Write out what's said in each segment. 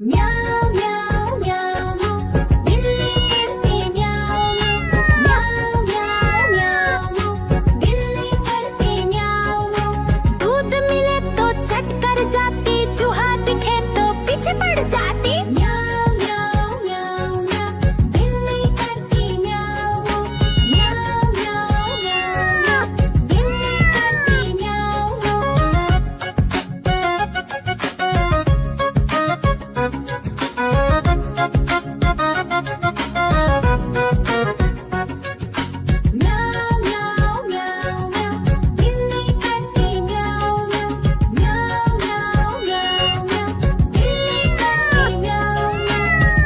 म्याऊं म्याऊं म्याऊं बिल्ली करती म्याऊं म्याऊं म्याऊं म्याऊं बिल्ली करती म्याऊं। दूध मिले तो चट कर जाती, चूहा दिखे तो पीछे पड़ जाती। म्याऊं म्याऊं म्याऊं म्याऊं बिल्ली करती म्याऊं म्याऊं म्याऊं म्याऊं बिल्ली करती म्याऊं। म्याऊं म्याऊं म्याऊं म्याऊं बिल्ली करती म्याऊं म्याऊं म्याऊं म्याऊं म्याऊं बिल्ली करती म्याऊं।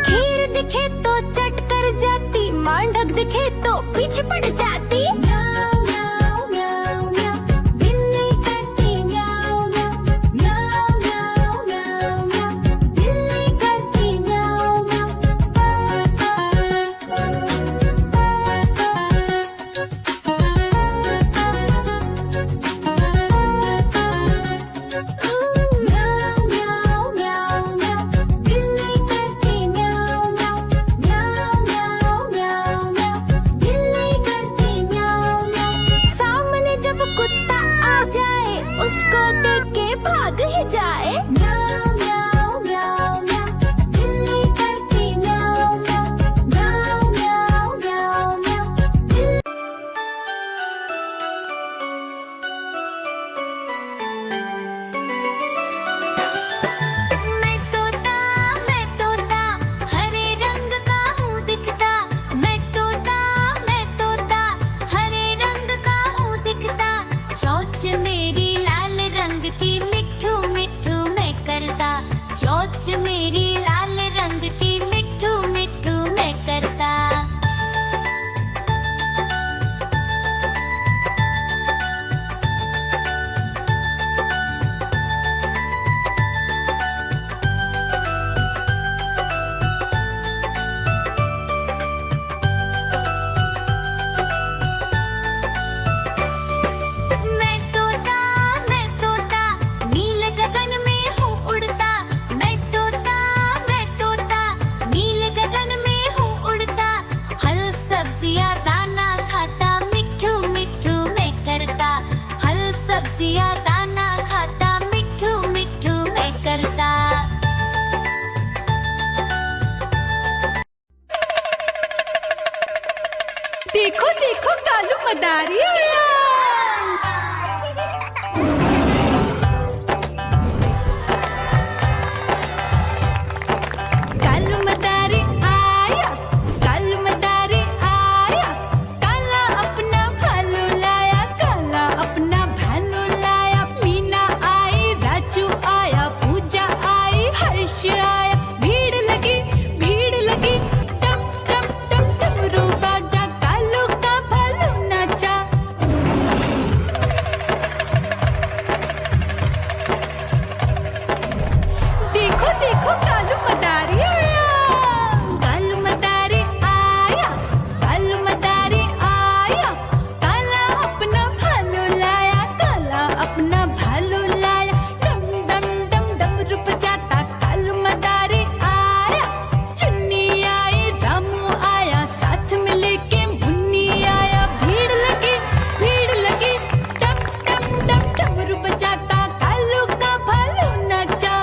खीर दिखे तो चट कर जाती, मांडक दिखे तो पीछे पड़ जाती। म्याऊं म्याऊं म्याऊं म्याऊं बिल्ली करती म्याऊं म्याऊं म्याऊं म्याऊं म्याऊं म्याऊं बिल्ली करती म्याऊं म्याऊं। म्याऊं म्याऊं म्याऊं म्याऊं बिल्ली करती म्याऊं म्याऊं म्याऊं म्याऊं म्याऊं म्याऊं बिल्ली करती म्याऊं म्याऊं। सामने जब कुत्ता आ जाए, उसको देख के भाग ही जाए। म्याऊं म्याऊं म्याऊं म्याऊं बिल्ली करती म्याऊं म्याऊं म्याऊं म्याऊं म्याऊं म्याऊं बिल्ली। मैं तोता हरे रंग का हूँ दिखता। मैं तोता हरे रंग का हूँ दिखता। चोंच मेरी लाल रंग की, मिट्ठू मिट्ठू मैं करता। चोंच मेरी लाल रंग की, मिट्ठू मिट्ठू मैं करता। मैं तोता नील गगन में हूँ उड़ता। मैं तोता नील गगन में हूँ उड़ता। फल सब्जियाँ दाना खाता, मिट्ठू मिट्ठू मैं करता। फल सब्जियाँ दाना खाता, मिट्ठू मिट्ठू मैं करता। देखो देखो कालू मदारी आया। कालू मदारी आया, कालू मदारी आया। काला अपना भालू लाया, काला अपना भालू लाया। मीना आई, राजू आया, पूजा आई, हर्ष आया। भीड़ लगी टम टम टम डमरू बाजा। कालू का भालू नाचा। देखो देखो कालू मदारी आया, कालू मदारी आया, कालू मदारी आया। काला अपना भालू लाया, काला अपना भालू लाया। डम डम डम डमरू बजाता कालू मदारी आया। चुन्नी आई, रामू आया, साथ में लेके मुन्नी आया। भीड़ लगी टम टम डम डमरू बजाता कालू का भालू नाचा।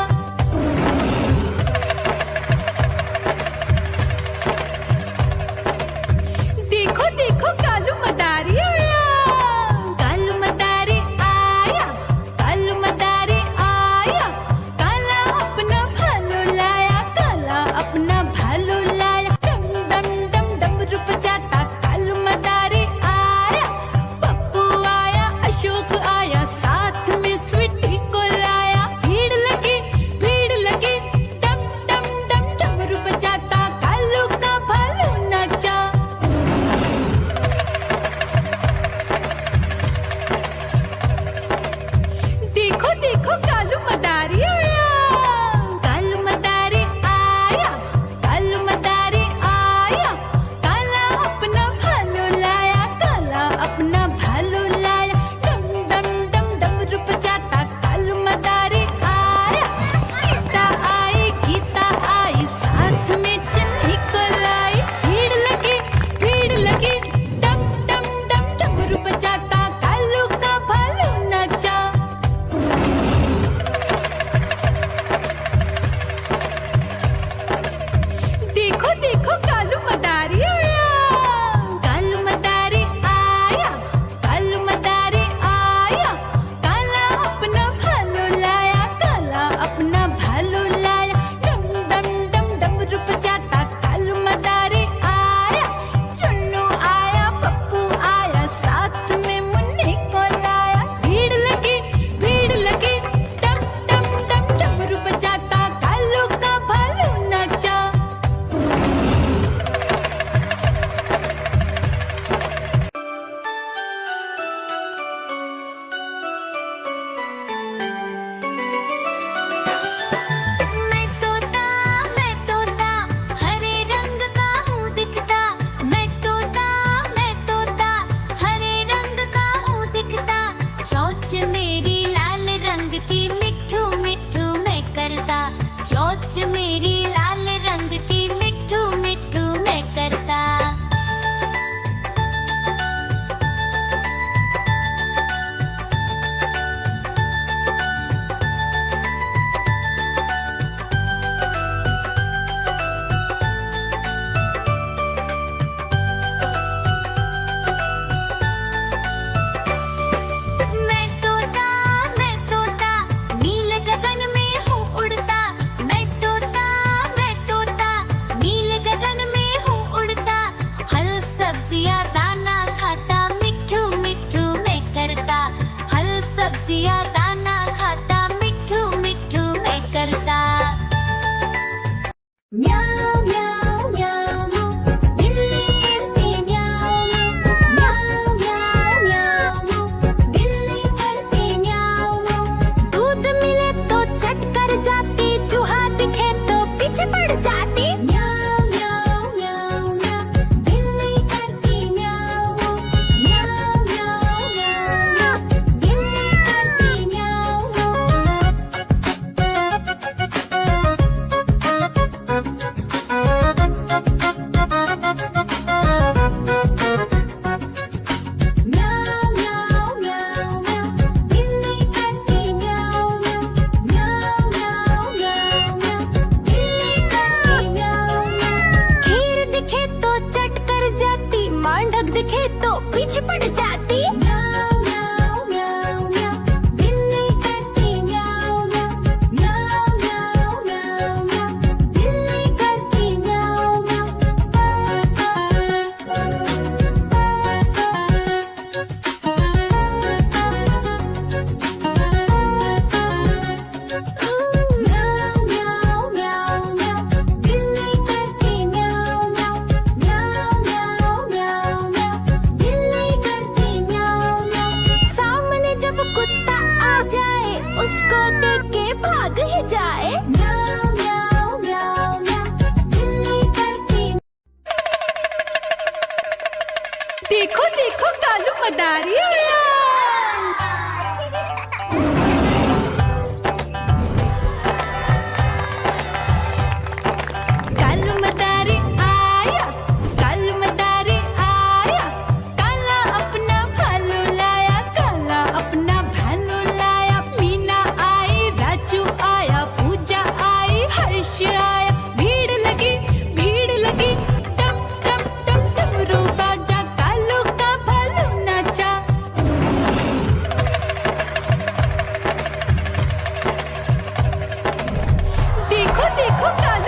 देखो कालू